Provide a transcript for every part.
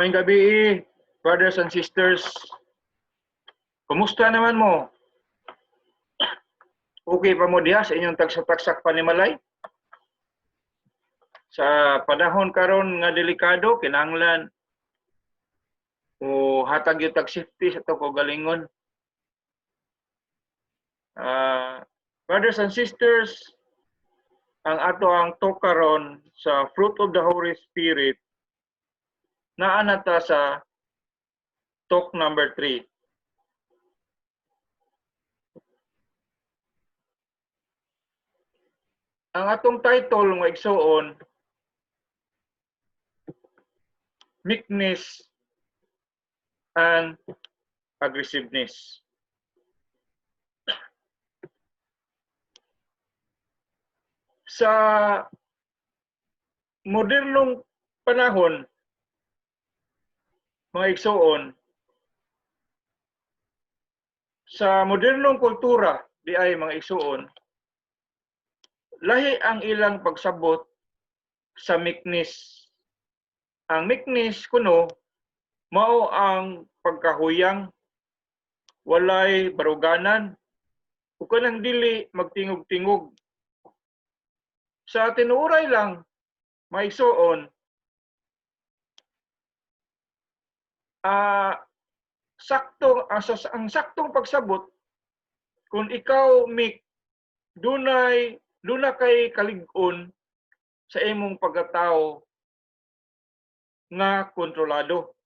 Mayang gabi, brothers and sisters. Kumusta naman mo? Okay pa mo diha sa inyong tagsak-tagsak panimalay? Sa panahon karon nga delikado, kinahanglan o hatag yung tag-safety sa to galingon. Brothers and sisters, ang ato ang talk karon sa fruit of the Holy Spirit naa nata sa talk number 3. Ang atong title nga igsuon, Meekness and Aggressiveness. Sa modernong panahon, mga igsuon, sa modernong kultura, di ay mga igsuon, lahi ang ilang pagsabot sa meekness. Ang meekness kuno mao ang pagkahuyang, walay baruganan, ug kanang dili magtingog-tingog. Sa tinuray lang maigsuon, ang saktong pagsabot kung ikaw meek, duna kay kalig-on sa imong pagkatao nga kontrolado.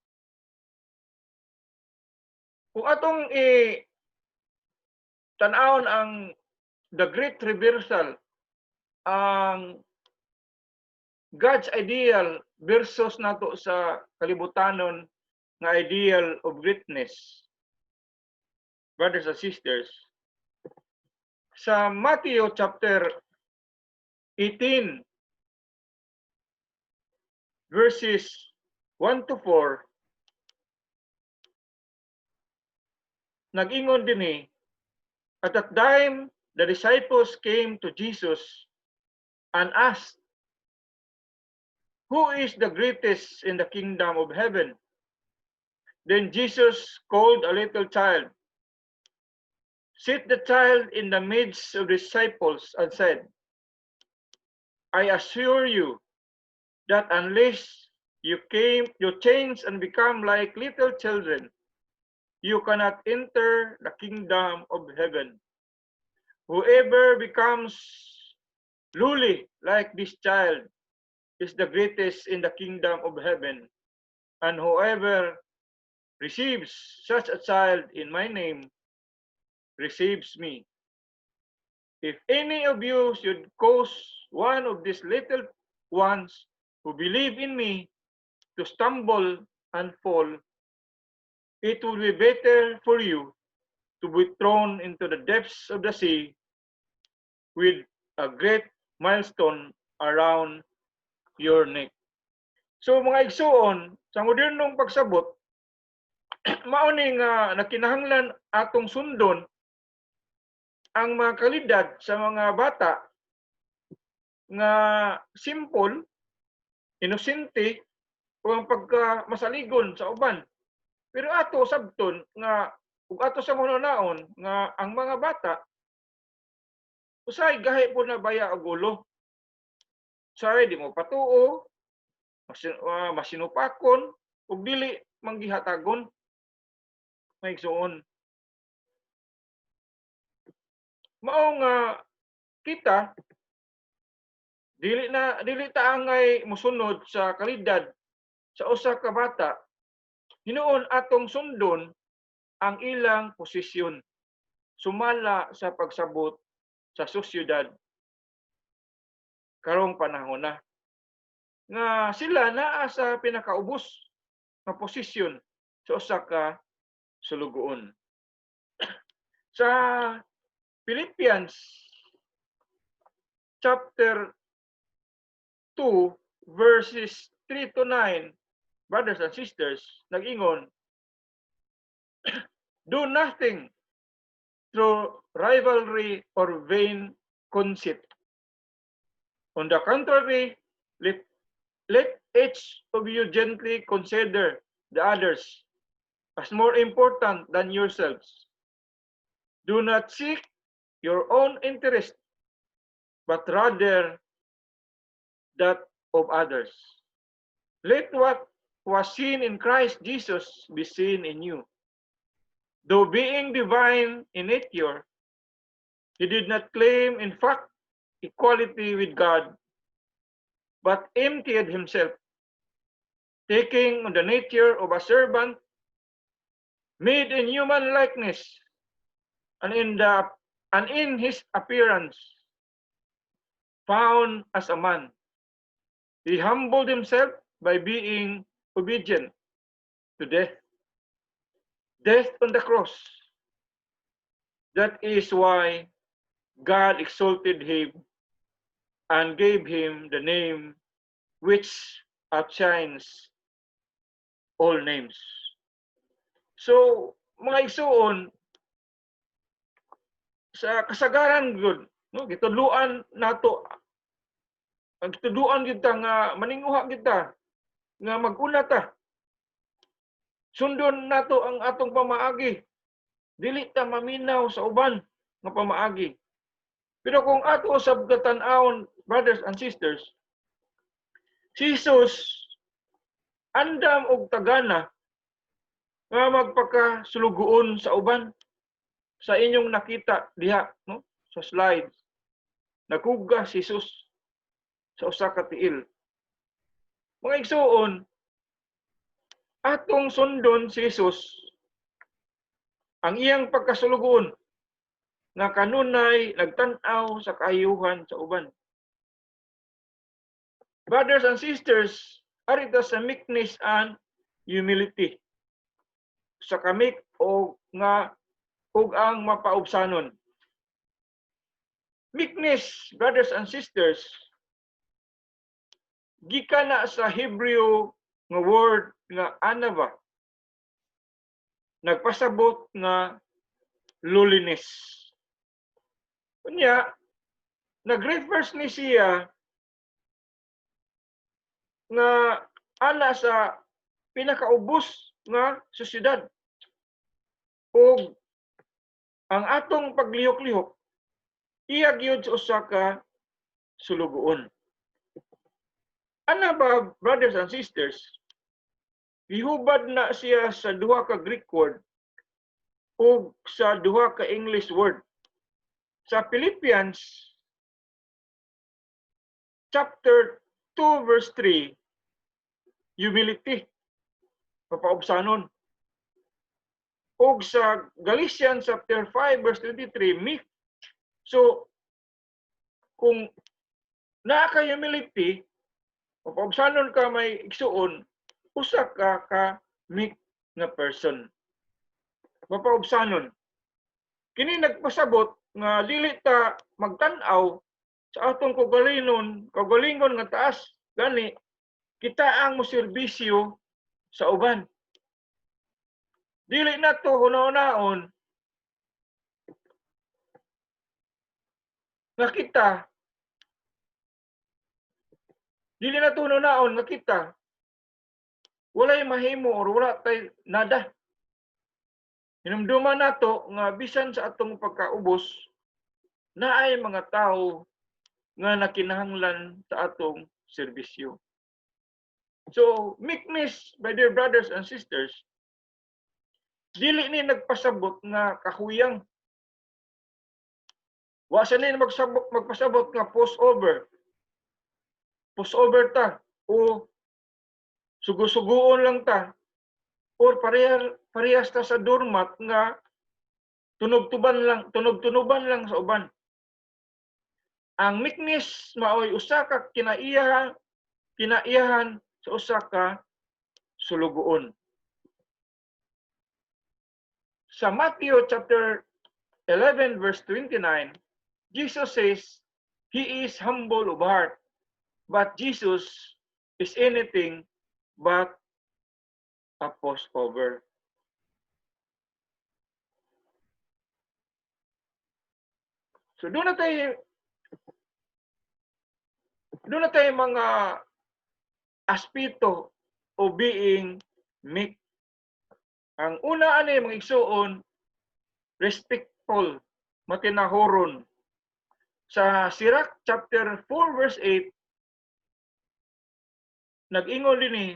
Kung atong tan-awon ang the great reversal, ang God's ideal versus nato sa kalibutanon nga ideal of greatness. Brothers and sisters, sa Matthew chapter 18 verses 1 to 4, nag-ingon dinhi, at that time the disciples came to Jesus and asked, "Who is the greatest in the kingdom of heaven?" Then Jesus called a little child, set the child in the midst of the disciples, and said, "I assure you that unless you change and become like little children, you cannot enter the kingdom of heaven. Whoever becomes lowly like this child is the greatest in the kingdom of heaven, and whoever receives such a child in my name receives me. If any of you should cause one of these little ones who believe in me to stumble and fall, it would be better for you to be thrown into the depths of the sea with a great millstone around your neck." So mga igsuon, sa modernong pagsabot, mao ni nga nakinahanglan atong sundon ang mga kalidad sa mga bata nga simple, inosente, o ang pagkamasaligon sa uban. Pero ato sabton nga ug ato sa naon nga ang mga bata usay gahi po na baya og ulo. Usay di mo patuo, masinupakon ug dili manggihatagon. Maigsuon. Mao nga kita dili ta angay mosunod sa kalidad sa usa ka bata, hinuon atong sundon ang ilang posisyon sumala sa pagsabot sa sosyedad karong panahon na nga sila naa sa pinakaubos nga posisyon sa usa ka sulugoon. Sa Philippians chapter 2 verses 3 to 9, brothers and sisters, nag-ingon, "Do nothing through rivalry or vain conceit. On the contrary, let each of you gently consider the others as more important than yourselves. Do not seek your own interest, but rather that of others. Let what was seen in Christ Jesus be seen in you. Though being divine in nature, he did not claim, in fact, equality with God, but emptied himself, taking on the nature of a servant, made in human likeness, and in his appearance, found as a man. He humbled himself by being obedient to death, death on the cross. That is why God exalted him and gave him the name which outshines all names. So, mga igsoon, sa kasagaran gud, no, gitudluan nato, ang gitudluan gid ta nga maninguha gid ta nga mag-una ta. Sundon nato ang atong pamaagi. Dili ta maminaw sa uban nga pamaagi. Pero kung ato usab katan-awon, brothers and sisters, Jesus andam og tagana nga magpakasulugoon sa uban. Sa inyong nakita diha, no, sa slides, naghugas si Jesus sa usa ka tiil. Mga igsoon, atong sundon si Jesus ang iyang pagkasulugoon nga kanunay nagtan-aw sa kaayuhan sa uban. Brothers and sisters, arita sa meekness and humility. Sa kamik o nga ug ang mapaubsanon. Meekness, brothers and sisters, gikan na sa Hebrew nga word nga anava. Nagpasabot nga lowliness. Kunya, nag-refers ni siya nga ana sa pinakaubos nga sosyedad. O ang atong paglihok-lihok, iya gyud sa usa ka sulugoon. Ana ba, brothers and sisters, gihubad na siya sa duha ka Greek word o sa duha ka English word. Sa Philippians chapter 2 verse 3, humility, papaubsanon. O sa Galatians chapter 5 verse 23, meek. So, kung naa ka humility, papaubsanon ka may igsuon, usa ka meek nga person. Papaubsanon. Kini nagpasabot nga dili ta magtan-aw sa atong kaugalingon nga taas, gani kita ang moserbisyo sa uban. Dili na to hunaon nga kita, dili na to hunaon nga kita walay mahimo or wala tay nada. Hinumduman nato nga bisan sa atong pagkaubos naay mga tao nga nakinahanglan sa atong serbisyo. So, meekness, my dear brothers and sisters, dili ni nagpasabot nga kahuyang. Wa sa ni magpasabot nga pushover. Pushover ta o sugo-sugoon lang ta or parehas ta sa doormat nga tunog-tunuban lang sa uban. Ang meekness maoy usa ka kinaiyahan sa usa ka sulugoon. Sa Matthew chapter 11 verse 29, Jesus says, He is humble of heart, but Jesus is anything but a pushover. So doon na tayo mga aspeto o being meek Ang una ani mga igsuon, respectful, matinahuron. Sa Sirach chapter 4 verse 8, nag-ingon din ni,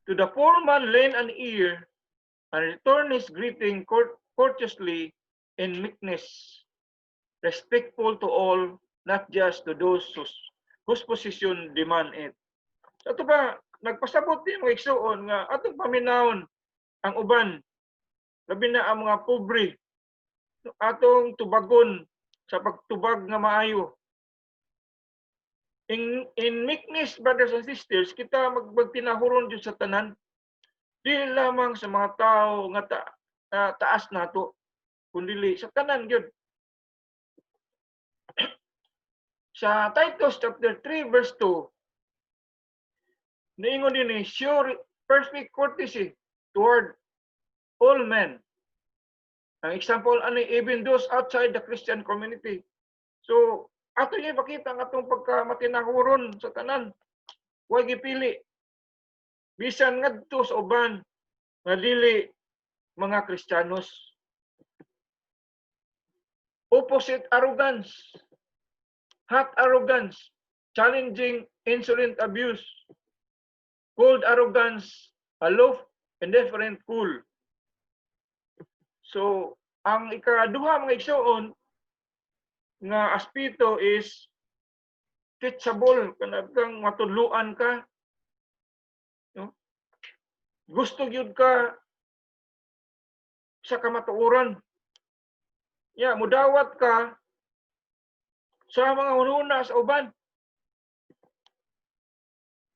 to the poor man lend an ear, and return his greeting courteously in meekness, respectful to all, not just to those whose position demand it. So ito ba, nagpasabot din mga igsuon nga atong paminawon ang uban, labi na ang mga pobre, atong tubagon sa pagtubag nga maayo. In meekness, brothers and sisters, kita magtinahuron dyan sa tanan, di lamang sa mga tao nga taas nato, kundi sa tanan yun. Sa Titus chapter 3 verse 2, niingon din ni, show perfect courtesy toward all men. Ang example, even those outside the Christian community. So, ato niya ipakita ang atong pagkamatinahuron sa tanan. Huwag ipili. Bisan ngadto sa uban nga dili mga Kristiyanos. Opposite arrogance, hot arrogance, challenging insolent abuse, cold arrogance, aloof, indifferent, cool. So, ang ikaduha mga igsuon nga aspeto is teachable, kanang matudluan ka. No? Gusto gyud ka sa kamatuoran. Mudawat ka sa mga hununa sa uban.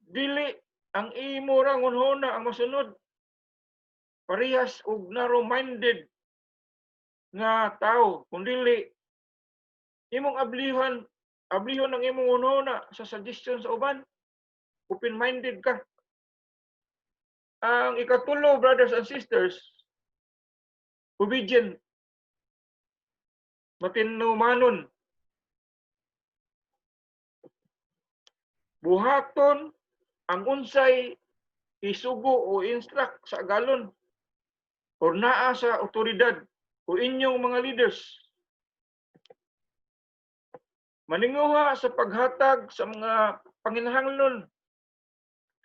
Dili ang imo ra hununa ang masunod. Parehas og narrow-minded nga tao, kundi imong ablihon ang imong hununa sa suggestion sa uban. Open-minded ka. Ang ikatulo, brothers and sisters, obedient, matinumanon, buhaton ang unsay isugo o instruct sa agalon o naa sa otoridad o inyong mga leaders. Maninguha sa paghatag sa mga panginahanglan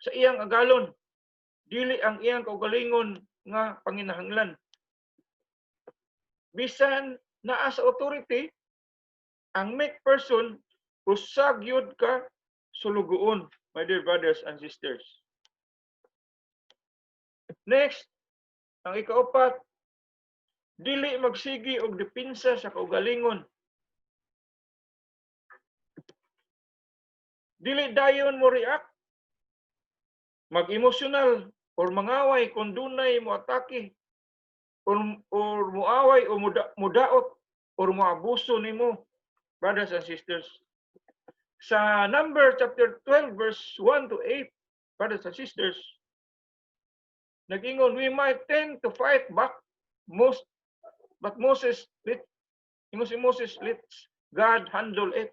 sa iyang agalon, dili ang iyang kaugalingon nga panginahanglan. Bisan naa sa authority, ang meek person, usag yun ka sulugoon, my dear brothers and sisters. Next, ang ikaapat, dili magsigi og depensa sa kaugalingon. Dili dayon mo react, mag-emotional or mangaway kung dunay mo atake or muaway o mudaot or moabuso nimo, brothers and sisters. Sa number chapter 12 verse 1 to 8, brothers and sisters, nag-ingon, we might tend to fight back but Moses lets God handle it.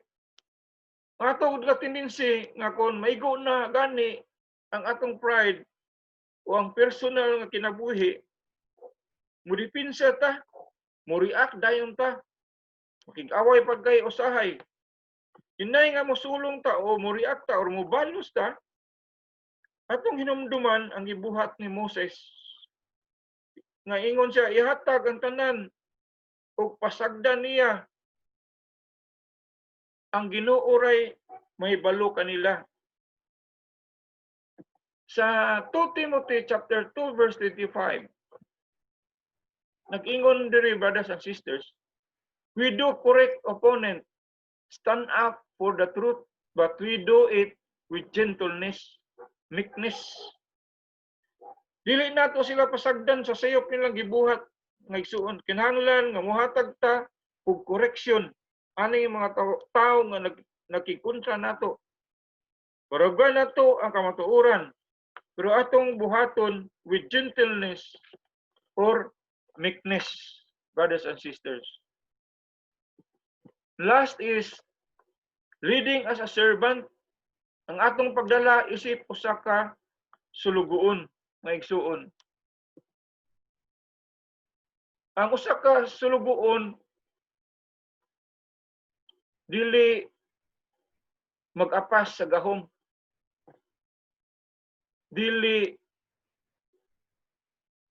Ang atong tendency nga kung maigo na gani ang atong pride o ang personal nga kinabuhi, mudipinsa ta, mo-react dayon ta, makig-away pagkay usahay. Inay nga mosulong ta o mo-react ta o mobalos ta, atong hinumduman ang gibuhat ni Moses. Nga ingon siya, ihatag ang tanan o pasagdan niya ang Ginoo ray may balo kanila. Sa 2 Timothy chapter 2 verse 25, nag-ingon diri, brothers and sisters, we do correct opponent, stand up for the truth, but we do it with gentleness, meekness. Dili nato sila pasagdan sa sayop nilang gibuhat nga igsuon, kinahanglan nga mohatag ta og correction ani mga tao nga nakikontra nato. Baragan nato ang kamatuoran, pero atong buhaton with gentleness or meekness, brothers and sisters. Last is leading as a servant. Ang atong pagdala isip usa ka sulugoon nga igsuon. Ang usa ka sulugoon dili mag-apas sa gahom. Dili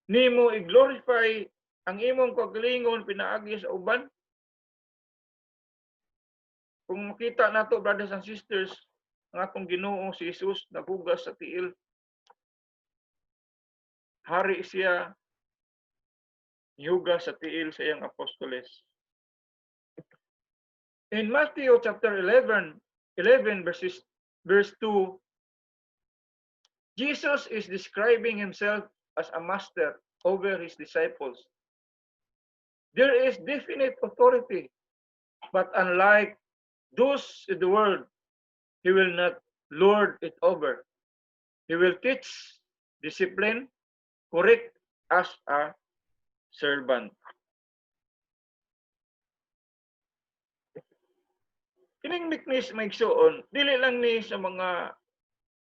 nimo i-glorify ang imong kagalingon pinaagi sa uban. Kung makita nato, brothers and sisters, ang atong Ginoo si Jesus naghugas sa tiil. Hari siya, hugas sa tiil sa iyang apostoles. In Matthew chapter 11 verse 2, Jesus is describing himself as a master over his disciples. There is definite authority, but unlike those in the world, he will not lord it over. He will teach, discipline, correct as a servant. Kining meekness maigsuon, dili lang ni sa mga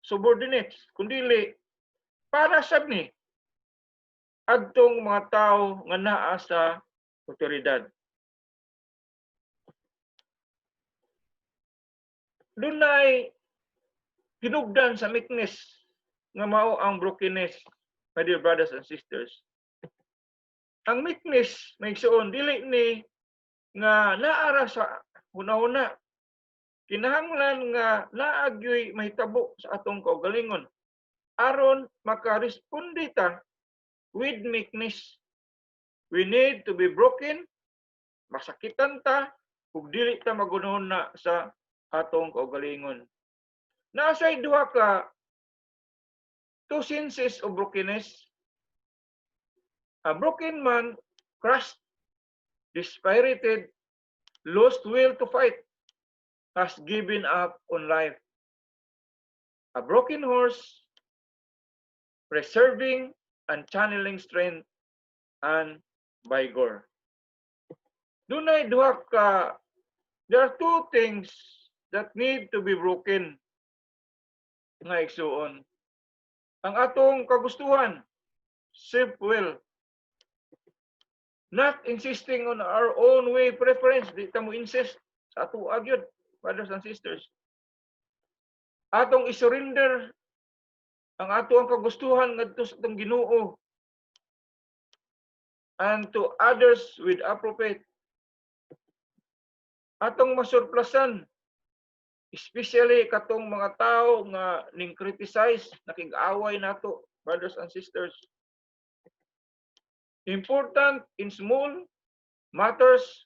subordinates, kundi para sab ni adtong mga tao nga naa sa otoridad. Dunay hinugdan sa meekness nga mao ang brokenness, my dear brothers and sisters. Ang meekness maigsuon dili ni nga naara sa hunahuna. Kinahanglan nga naagyoy mahitabo sa atong kaugalingon aron makaresponde ta with meekness. We need to be broken, masakitan ta, ug dili ta magunahon na sa atong kaugalingon. Nasay duha ka two senses of brokenness. A broken man, crushed, dispirited, lost will to fight, has given up on life. A broken horse, preserving and channeling strength and vigor. Dunay duha ka, there are two things that need to be broken nga igsuon. Ang atong kagustuhan, self-will, not insisting on our own way preference, di ta mo insist sa ato agyod, brothers and sisters. Atong isurrender ang ato ang kagustuhan ngadto sa atong Ginoo and to others with appropriate. Atong masurplasan, especially katong mga tao nga ning criticize, nakig-away nato, brothers and sisters. Important in small matters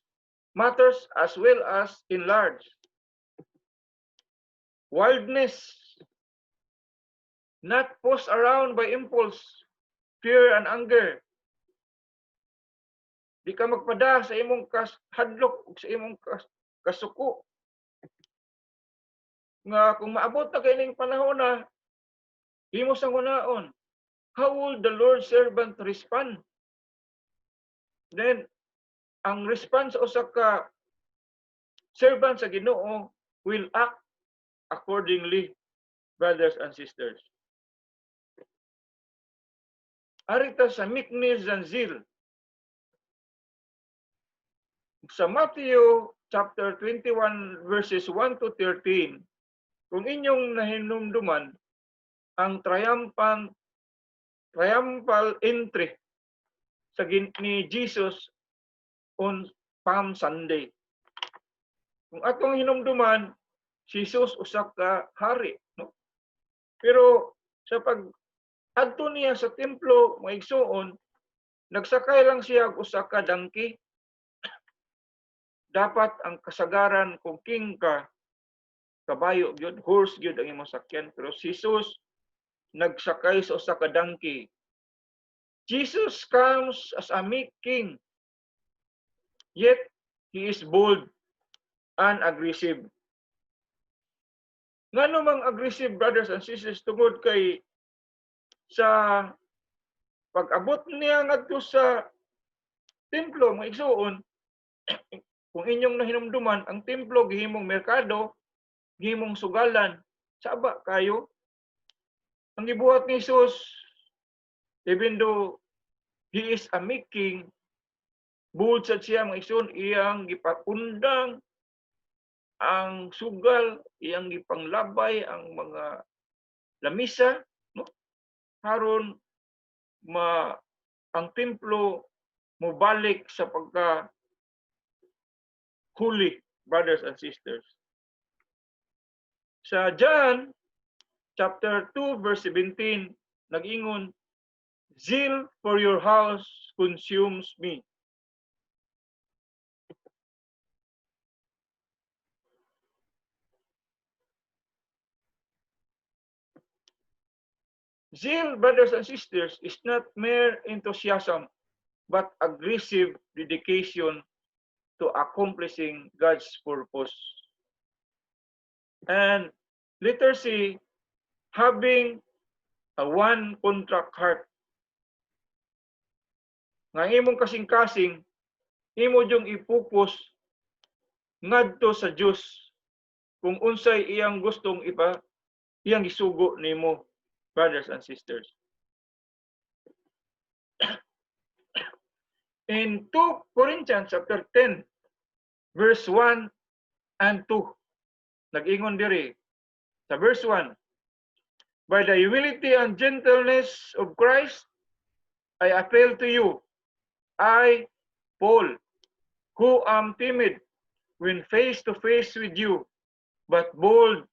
as well as in large. Wildness, not pushed around by impulse, fear and anger. Di ka magpada sa imong hadlok ug sa imong kasuko. Nga kung maabot na kining panahon na himo sang hunaon, how will the Lord's servant respond? Then ang response sa usa ka servant sa Ginoo will act accordingly, brothers and sisters. Arita sa meekness and zeal. Sa Matthew chapter 21 verses 1 to 13, kung inyong nahinumduman ang triumphal entry sa ni Jesus on Palm Sunday. Kung atong hinumduman, Jesus usa ka hari, no? Pero sa adto niya sa templo maigsuon, nagsakay lang siya og usa ka donkey. Dapat ang kasagaran kung king ka, kabayo gyud, horse gyud ang imong sakyan, pero si Jesus nagsakay sa usa ka donkey. Jesus comes as a meek king, yet he is bold and aggressive. Ngano mang aggressive, brothers and sisters, tungod kay sa pag-abot niya ngadto sa templo maigsuon, kung inyong nahinumduman, ang templo gihimong merkado, gihimong sugalan, saba kayo. Ang gibuhat ni Jesus, even though he is a meek king, Buod sa siya mga igsoon, iyang gipakundang ang sugal, iyang gipanglabay ang mga lamisa, no? Haron ang templo mobalik sa pagka holy, brothers and sisters. Sa John chapter 2 verse 17 nag-ingon, zeal for your house consumes me. Zeal, brothers and sisters, is not mere enthusiasm, but aggressive dedication to accomplishing God's purpose. And letter C, having a one contract heart. Nga imong kasing-kasing, imo yung i-focus ngadto sa Dios kung unsay iyang gustong iyang isugo nimo, brothers and sisters. In 2 Corinthians chapter 10 verse 1 and 2, nag-ingon diri sa verse 1, by the humility and gentleness of Christ, I appeal to you, I, Paul, who am timid when face to face with you, but bold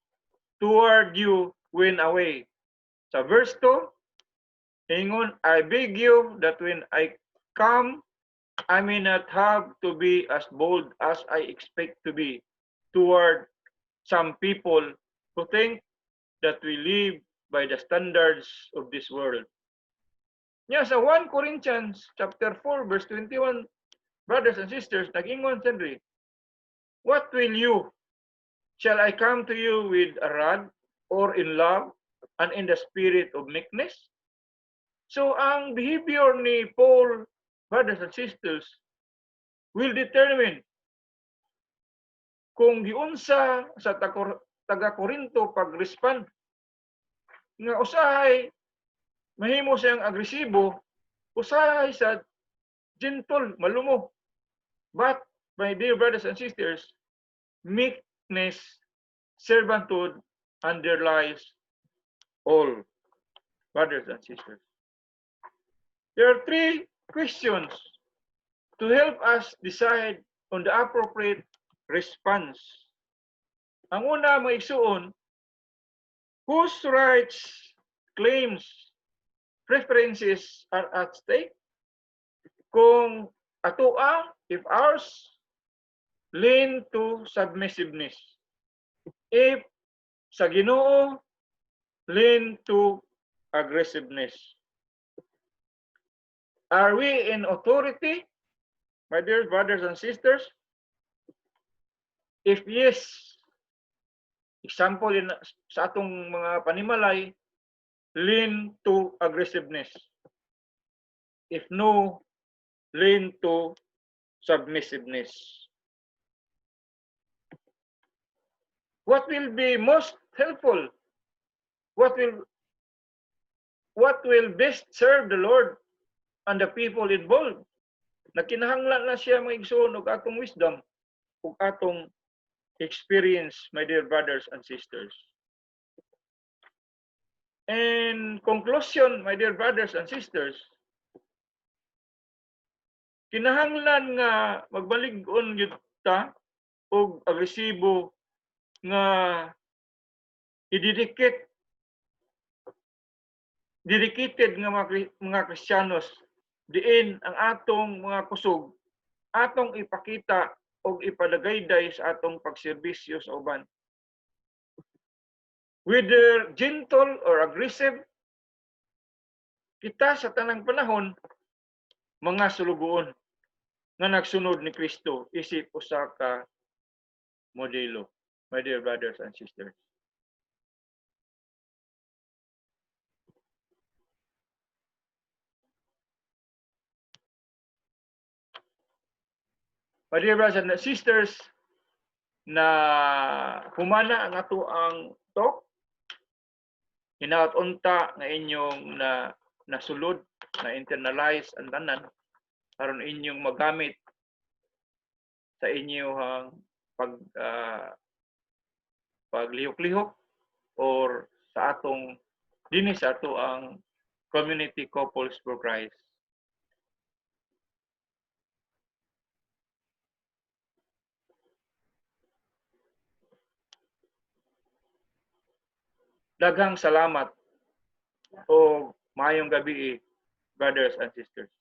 toward you when away. Sa verse 2, ingon, I beg you that when I come, I may not have to be as bold as I expect to be toward some people who think that we live by the standards of this world. Nya sa 1 Corinthians chapter 4 verse 21, brothers and sisters, nag-ingon sandri, what will you? Shall I come to you with a rod or in love and in the spirit of meekness? So ang behavior ni Paul, brothers and sisters, will determine kung giunsa sa taga-Korinto pag-respond. Nga usahay mahimo siyang agresibo, usahay sa gentle, malumo. But, my dear brothers and sisters, meekness, servanthood underlies all, brothers and sisters. There are 3 questions to help us decide on the appropriate response. Ang una, maigsuon, whose rights, claims, preferences are at stake? Kung atoa, if ours, lean to submissiveness. If sa Ginoo, lean to aggressiveness. Are we in authority, my dear brothers and sisters? If yes, example sa atong mga panimalay, lean to aggressiveness. If no, lean to submissiveness. What will be most helpful? What will best serve the Lord and the people involved? Nakinahanglan na siya mga igsoon og atong wisdom ug atong experience, my dear brothers and sisters. In conclusion, my dear brothers and sisters, kinahanglan nga magbalig-on gyud ta og agresibo nga dedicated nga mga Kristiyanos diin ang atong mga kusog atong ipakita og ipadagayday sa atong pagserbisyo sa uban. Whether gentle or aggressive, kita sa tanang panahon mga sulugoon nga nagsunod ni Kristo isip usa ka modelo, my dear brothers and sisters. My dear brothers and sisters, na humana ang ato ang talk. Hinaot unta nga inyong nasulod, na internalize ang tanan aron inyong magamit sa inyong paglihok-lihok or sa atong dinis ato ang community couples for Christ. Daghang salamat o maayong gabi, brothers and sisters.